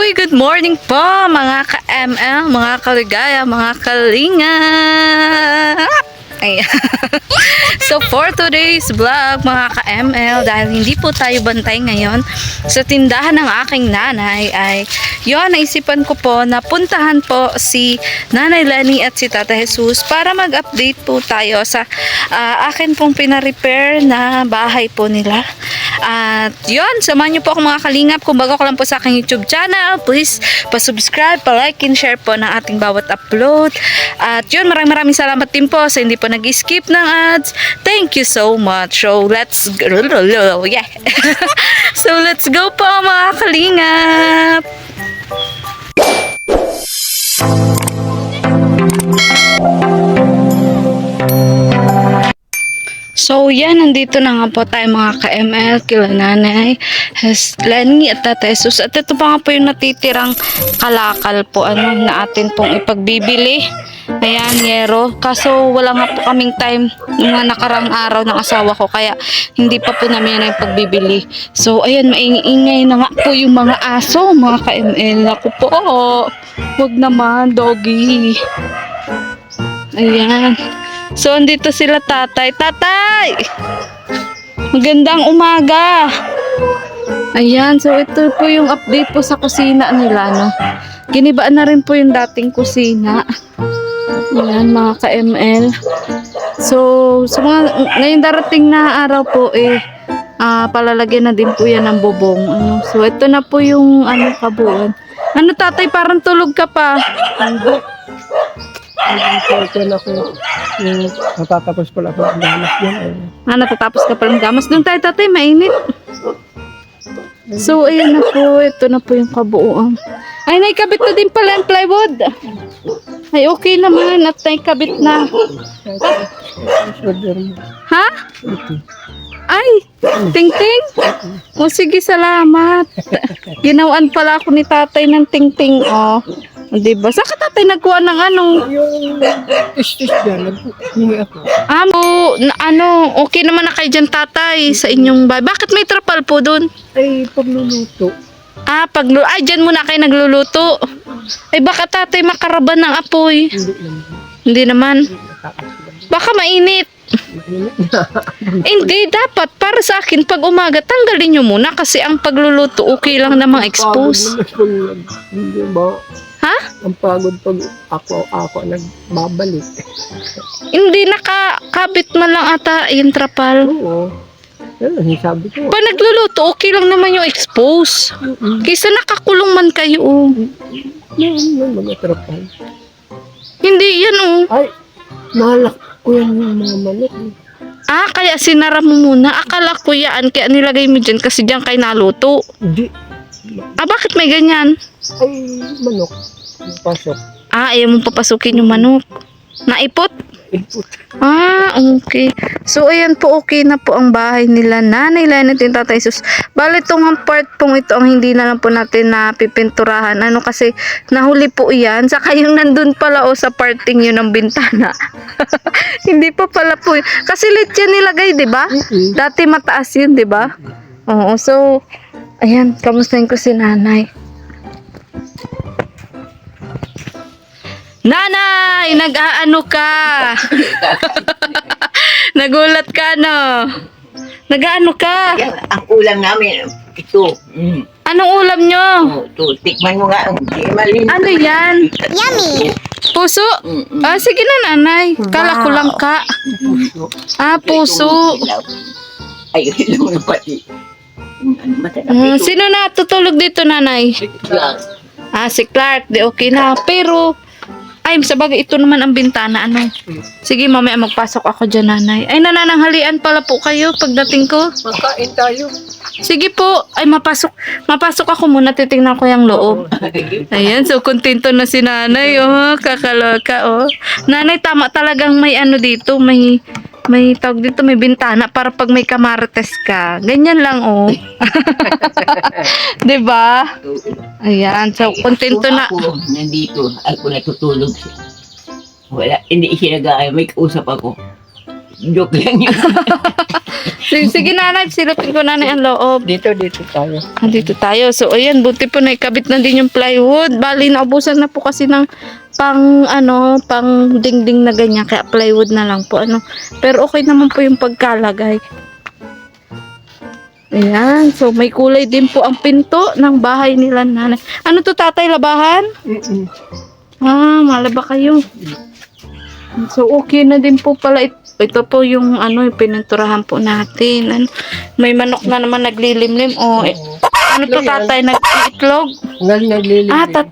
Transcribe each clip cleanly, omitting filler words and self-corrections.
Good morning po mga ka-ML, mga kaligaya, mga kalinga. Ayan. So for today's vlog mga ka-ML, dahil hindi po tayo bantay ngayon sa tindahan ng aking nanay, ay yun, naisipan ko po na puntahan po si Nanay Lenny at si Tata Jesus para mag-update po tayo sa akin pong pina-repair na bahay po nila. At yun, samahan nyo po ako mga kalingap. Kung bago ka lang po sa aking YouTube channel, please pa-subscribe, pa-like and share po ng ating bawat upload. At yun, maraming salamat din po sa hindi po nag-skip ng ads. Thank you so much. So let's go. Yeah. So let's go po mga kalingap. So yan, nandito na nga po tayo mga ka-ML, kila Nanay Lenny at Tata Jesus. At ito pa nga po yung natitirang kalakal po na atin pong ipagbibili. Ayan, yero. Kaso wala nga po kaming time mga nakarang araw ng asawa ko, kaya hindi pa po namin yan yung pagbibili. So ayan, maingay na nga po yung mga aso mga ka-ML. Naku po, wag naman, doggy. Ayan. So, andito sila tatay. Tatay! Magandang umaga! Ayan, so ito po yung update po sa kusina nila, no? Ginibaan na rin po yung dating kusina. Ayan, mga ka-ML. So, sa mga, ngayong darating na araw po, palalagyan na din po yan ng bubong. So, ito na po yung, kabuuan. Tatay, parang tulog ka pa. Natatapos pala ako ang gamas yan. Natatapos ka pa ng gamas. Doon tayo, tatay, mainit. So, ayan na po. Ito na po yung kabuuan. Ay, naikabit na din pala ang plywood. Ay, okay naman. At naikabit na. Ha? Ay, ting-ting. O, sige, salamat. Ginawaan pala ako ni tatay ng ting-ting. Diba? Saan ka tatay nagkuha ng Yung istis dyan, nag-uwi ako. Okay naman na kayo dyan tatay sa inyong bahay. Bakit may trapal po dun? Ay, pagluluto. Ay, dyan muna kayo nagluluto. Ay, baka tatay makaraban ng apoy. Hindi naman. Baka mainit. Hindi, dapat para sa akin pag umaga tanggalin nyo muna kasi ang pagluluto okay lang namang expose. Hindi ba? Ha? Ang pagod pag ako nagbabalik. Hindi, nakakabit man lang ata yung trapal. Oo. Yan, sabi ko. Pag nagluluto okay lang naman yung expose. Kaysa nakakulong man kayo. Yan, mga trapal. Hindi yan Ay, nalak ko yan yung mga manok. Kaya sinara mo muna. Akala ko yan kaya nilagay mo dyan kasi dyan kayo naluto. Hindi. Bakit may ganyan? Ay, manok. Pasok. Ayaw mong papasukin yung manok. Naipot? Input. Okay. So, ayan po, okay na po ang bahay nila Nanay Lenny at Tata Jesus. Bale, itong part pong ito ang hindi na lang po natin napipinturahan. Kasi nahuli po yan. Saka yung nandun pala sa parting yun ng bintana. Hindi pa pala po. Kasi late yan nilagay, di ba? Dati mataas yun, di ba? Oo. So, ayan, kamustahin ko si Nanay. Nanay, nag-aano ka? Nagulat ka, no? Nag-aano ka? Yan, ang ulam namin, ito. Anong ulam nyo? Ito, tikman mo nga. Ano yan? Yummy! Puso? Sige na, Nanay. Kala ko lang ka. Puso. Ay, ilaw na pati. Sino na tutulog dito, Nanay? Si Clark. Di okay na. Pero, sa bagay, ito naman ang bintana, Sige, mamaya magpasok ako dyan, Nanay. Ay, nanananghalian pala po kayo pagdating ko. Makain tayo. Sige po. Ay, mapasok ako muna. Titingnan ko yung loob. Ayan, so kontento na si Nanay, kakaloka, Nanay, tama talagang may dito, may tawag dito, may bintana para pag may kamarites ka. Ganyan lang, Diba? Ayan, so kontento na. Ako, nandito, ako natutulog siya. Wala, hindi siya nag-aaya, may kausap ako. Joke lang yun. Sige nanay, silapin ko nanay ang loob. Dito tayo. Andito tayo. So, ayan, buti po naikabit na din yung plywood. Bali, naubusan na po kasi ng pang dingding na ganyan. Kaya plywood na lang po. Pero okay naman po yung pagkalagay. Ayan. So, may kulay din po ang pinto ng bahay nila nanay. Ano to tatay, labahan? Ah, malaba kayo. So, okay na din po pala ito po yung yung pininturahan po natin. May manok na naman naglilimlim. Ano to tatay, nag-iitlog? Naglililim. Ah, 3.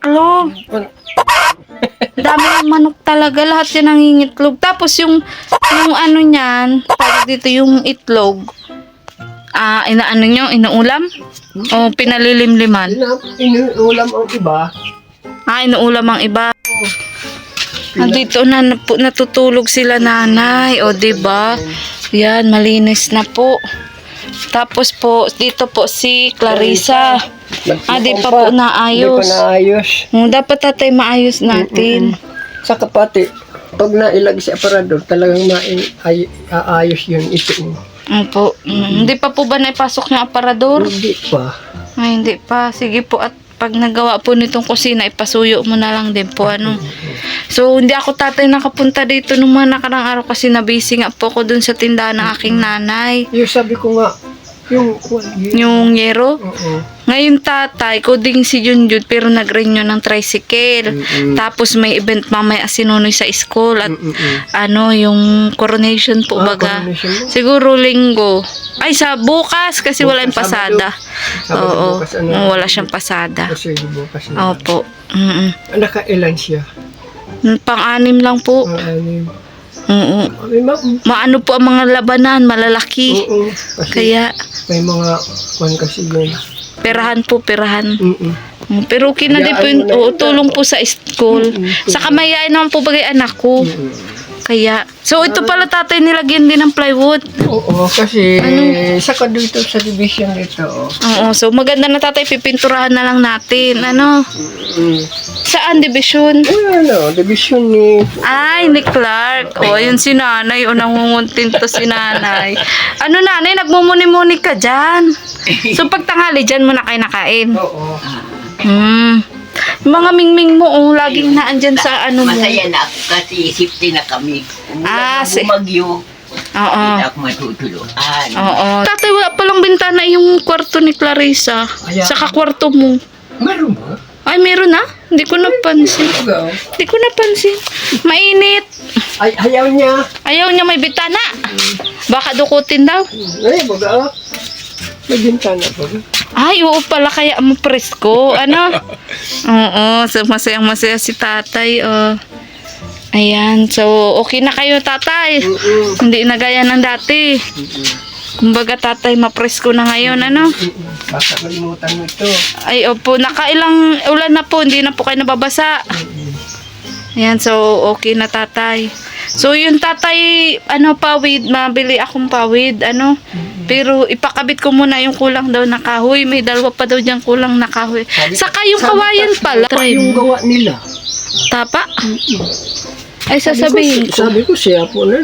Dami ng manok talaga. Lahat yan nangingitlog. Tapos yung niyan, tawag dito yung itlog. Inuulam? O pinalilimliman? Inuulam ang iba. Inuulam ang iba. Andito na natutulog sila nanay. O, diba? Yan, malinis na po. Tapos po, dito po si Clarissa. Di pa po naayos. Di pa naayos. Dapat tatay maayos natin. Sa kapati, pag nailag si aparador, talagang aayos yun ito. Opo. Hindi pa po ba naipasok ng aparador? Hindi pa. Ay, hindi pa. Sige po, at pag nagawa po nitong kusina, ipasuyo mo na lang din po. So, hindi ako tatay nakapunta dito nung mga nakarang araw kasi nabisi nga po ako dun sa tindahan ng aking nanay. Yung sabi ko nga, Yung yero. Oo. Ngayon tatay, coding si Junjun pero nag-renew ng tricycle. Tapos may event mamaya si Nonoy sa school at yung coronation po baga. Coronation mo? Siguro linggo. Ay, sa bukas kasi wala yung pasada. Oo. Bukas, Wala siyang pasada. Kasi bukas na. Opo. Nakailan siya? Pang-anim lang po. Anim. Oo. Maano po ang mga labanan, malalaki. Oo. Kasi Kaya, may mga kwan kasi yun. perahan po, perahan. Mm-mm. Pero okay na din po yung tulong po sa school. Sa kamayain naman po bagay anak ko. Kaya, so ito pala tatay nilagyan din ng plywood. Oo, kasi saka dito sa division dito. Oo, so maganda na tatay, pipinturahan na lang natin. Saan division? Division ni... Ay, ni Clark. Yun si nanay. Nangunguntin to si nanay. Nanay, nagmumuni-muni ka dyan. So pag tanghali dyan mo na kayo nakain. Oo. Mga mingming mo, laging naandyan sa mo. Masaya na ako kasi safety na kami. Umulan na bumagyo. Oo. Hindi ako matutuluan. Oo. Tatay, wala palang bintana yung kwarto ni Clarissa. Saka kwarto mo. Meron ba? Ay, meron na? Hindi ko napansin. Hindi ko napansin. Mainit. Ay, ayaw niya. Ayaw niya may bintana. Baka dukutin daw. Ay, baga. May bintana ba? Ay, oo pala, kaya mo presko. Oo, so masayang-masaya si tatay. Ayan, so okay na kayo tatay. Hindi na gaya ng dati. Kumbaga tatay, mapresko na ngayon, Baka malimutan mo ito. Ay, opo, nakailang ulan na po, hindi na po kayo nababasa. Ayan, so okay na tatay. So yung tatay, pawid, mabili akong pawid, pero ipakabit ko muna yung kulang daw na kahoy. May dalawa pa daw diyang kulang na kahoy. Saka yung kawayan pala. Yung gawa nila. Tapa? Ay, sasabihin ko. Sabi ko siya po na,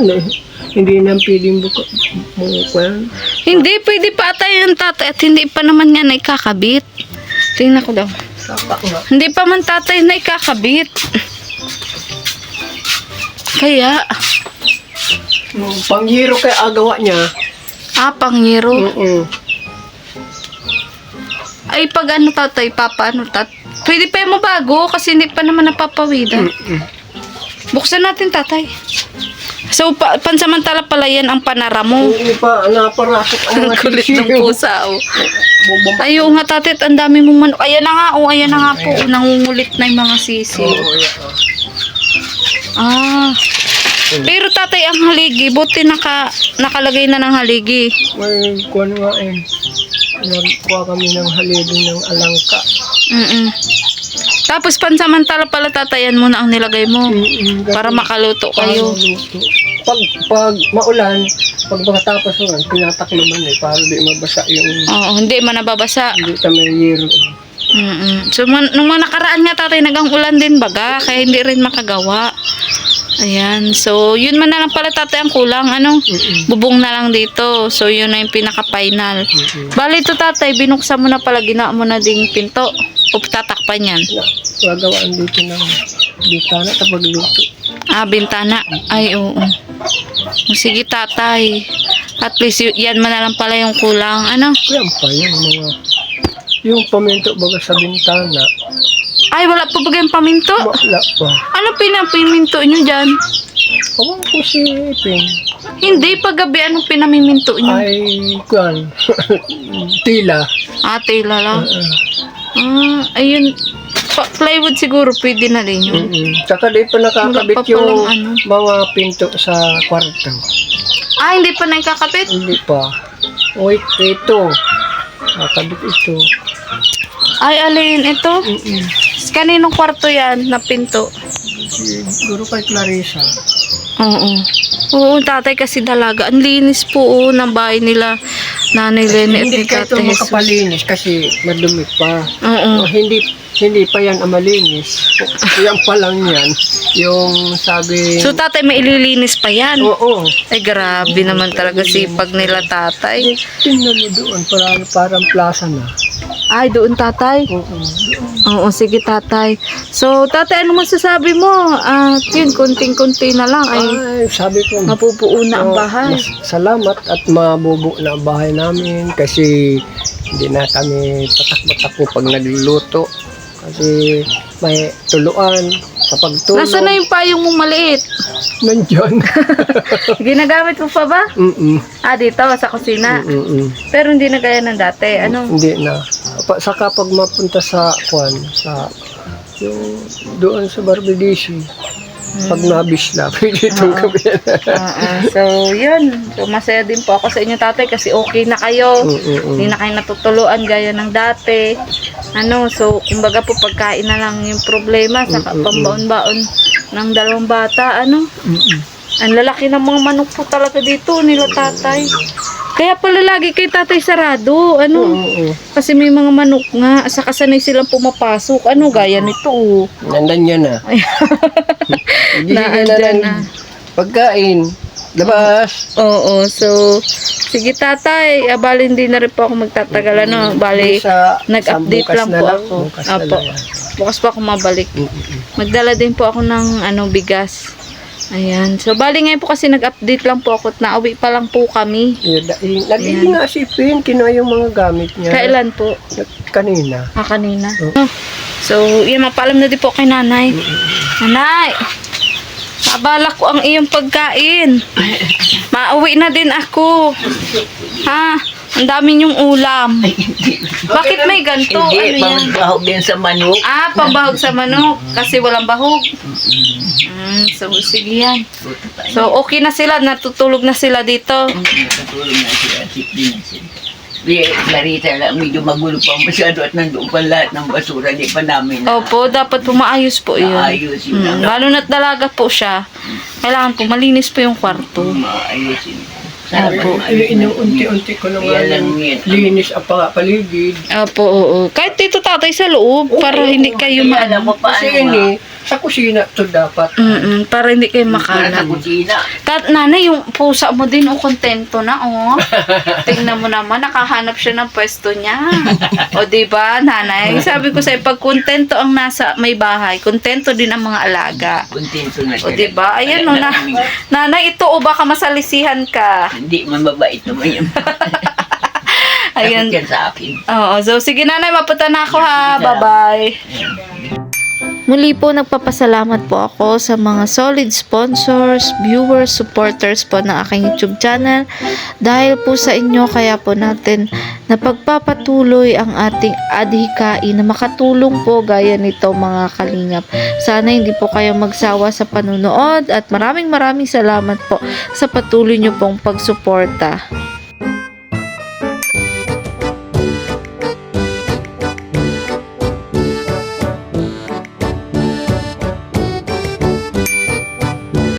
hindi na piling bukwan. Hindi, pwede pa atay yung tatay at hindi pa naman nga naikakabit. Tingnan ko daw. Tapa nga. Hindi pa man tatay naikakabit. Kaya, Panghiro kay agawa niya. pangyero. Ay, pag tatay, pwede pa yung mabago kasi hindi pa naman napapawidan. Buksan natin, tatay. So, pansamantala pala yan ang panara mo. Hindi pa naparasok ang Ang mga kulit ng sisiyo. pusa, Ay, nga, tatay, ang dami mong manok. Ayan na nga, ayan na nga po. Nangungulit na yung mga sisi. Pero tatay, ang haligi, buti nakalagay na ng haligi. May kuwan nga nagkuha kami ng haligi ng alangka. Tapos pansamantala pala tatayan mo na ang nilagay mo. Para makaluto kayo. Pag maulan, pag makatapos naman, tinatakloban para di mabasa yung... Oo, hindi man nababasa. Hindi kami yero. So, nung mga nakaraan nga tatay, nagang ulan din baga, kaya hindi rin makagawa. Ayan. So, yun man na lang pala tatay ang kulang. Ano? Bubong na lang dito. So, yun na yung pinaka-final. Bali ito tatay, binuksan mo na pala, ginawa mo na ding pinto. O tatakpan yan? Gagawaan dito ng bitana kapag luto. Ah, bintana. Ay, oo. Sige tatay. At least yan man na lang pala yung kulang. Ano? Yan pa yung mga, yung paminto baga sa bintana. Ay, wala pa ba kayong paminto? Wala pa. Ano pinapiminto nyo dyan? Awang ko si Ipin. Hindi, paggabi, anong pinamiminto nyo? Ay, kuwan. Tila. Ah, tela lang. Ayun. Plywood siguro, pwede na rin yun. Tsaka di pa nakakabit Wala pa yung palang ano. mga pinto sa kwarto. Ah, hindi pa nakakapit? Hindi pa. Wait, ito. Nakakabit ito. Ay, alin, ito? Kaninong kwarto yan na pinto? Siguro kay Clarissa. Oo. Oo, tatay kasi dalaga. Ang linis po ng bahay nila. Nanay Lene at Hindi ni ka ito Tatay Jesus. makapalinis kasi madumi pa. Oo. Hindi pa yan malinis. Yan pa lang yan. Yung sabi... So, tatay, may ililinis pa yan. Oo. Ay, grabe naman talaga sipag nila, tatay. Tingnan mo doon. Parang plaza na. Ay, doon, tatay. Oo. Oo, sige, tatay. So, tatay, ano masasabi mo? At yun, konting-konti na lang ay Ay, sabi ko. mapupuo na ang bahay. Salamat at mabubo na ang bahay namin kasi hindi na kami patak-patak pag nagluluto. Kasi may tuluan kapag tulog. Nasaan na yung payong mong maliit? Nandyan. Ginagamit mo pa ba? Ah, dito, sa kusina. Pero hindi na gaya ng dati. Ano? Hindi na. Saka pag mapunta sa sa yung doon sa Barbadisi, pag nabis na, pwede itong gabi. So, yun. So, masaya din po ako sa inyo, tatay, kasi okay na kayo. Hindi na kayo natutuluan gaya ng dati. Ano, so, kumbaga po, pagkain na lang yung problema sa pambaon-baon ng dalawang bata. Ano? Ang lalaki ng mga manok po talaga dito nila, tatay. Kaya pala lagi kay tatay sarado. Ano? Kasi may mga manok nga. Saka sanay silang pumapasok. Ano, gaya nito. Nandan yan na. Hindi Naandyan na na. pagkain. Labas. Oo, so, sige tatay, bali hindi na rin po ako magtatagal, ano, bali, nag-update bukas lang na po lang, ako. bukas na Apo, lang yan. bukas po ako mabalik. Magdala din po ako ng, bigas. Ayan, so bali ngayon po kasi nag-update lang po ako at nauwi pa lang po kami. Nagiging asipin, kinuha yung mga gamit niya. Kailan po? Kanina. Kanina. So, yan, mapaalam na din po kay nanay. Nanay! Abala ko ang iyong pagkain. Mauwi na din ako. Ha? Ang dami niyong ulam. Bakit may ganito? Hindi, Ano yan? pambahog din sa manok. Ah, pambahog sa manok. Kasi walang bahog. So, sige yan. So, okay na sila. Natutulog na sila dito. Natutulog na sila. Sipin na sila. Clarita lang, medyo magulo pa masyado at nandoon pa lahat ng basura. Di pa namin Opo, dapat pumaayos po yun. maayos yun. Lalo na't dalaga po siya. Kailangan po malinis po yung kwarto. Maayos yun. Opo. Inuunti-unti ko na nga yung linis ang paligid. Opo, oo. Kahit dito tatay sa loob, para hindi kayo Alam mo paano Kasi ini, sa kusina to dapat. para hindi kayo Para makalat. sa kusina. Nanay, yung pusa mo din, kontento na, Tingnan mo naman, nakahanap siya ng pwesto niya. O, diba, nanay? Sabi ko sa'yo, pag kontento ang nasa may bahay, kontento din ang mga alaga. Kontento na O, sila. diba? Ayan, nanay, ito, o baka masalisihan ka. Hindi man mabait naman yung Ayan. takot yan sa akin. Oo, so sige nanay, mapunta na ako ha. Bye-bye. Muli po, nagpapasalamat po ako sa mga solid sponsors, viewers, supporters po ng aking YouTube channel. Dahil po sa inyo, kaya po natin napagpapatuloy ang ating adhikain na makatulong po gaya nito mga kalingap. Sana hindi po kayo magsawa sa panunood at maraming salamat po sa patuloy nyo pong pagsuporta.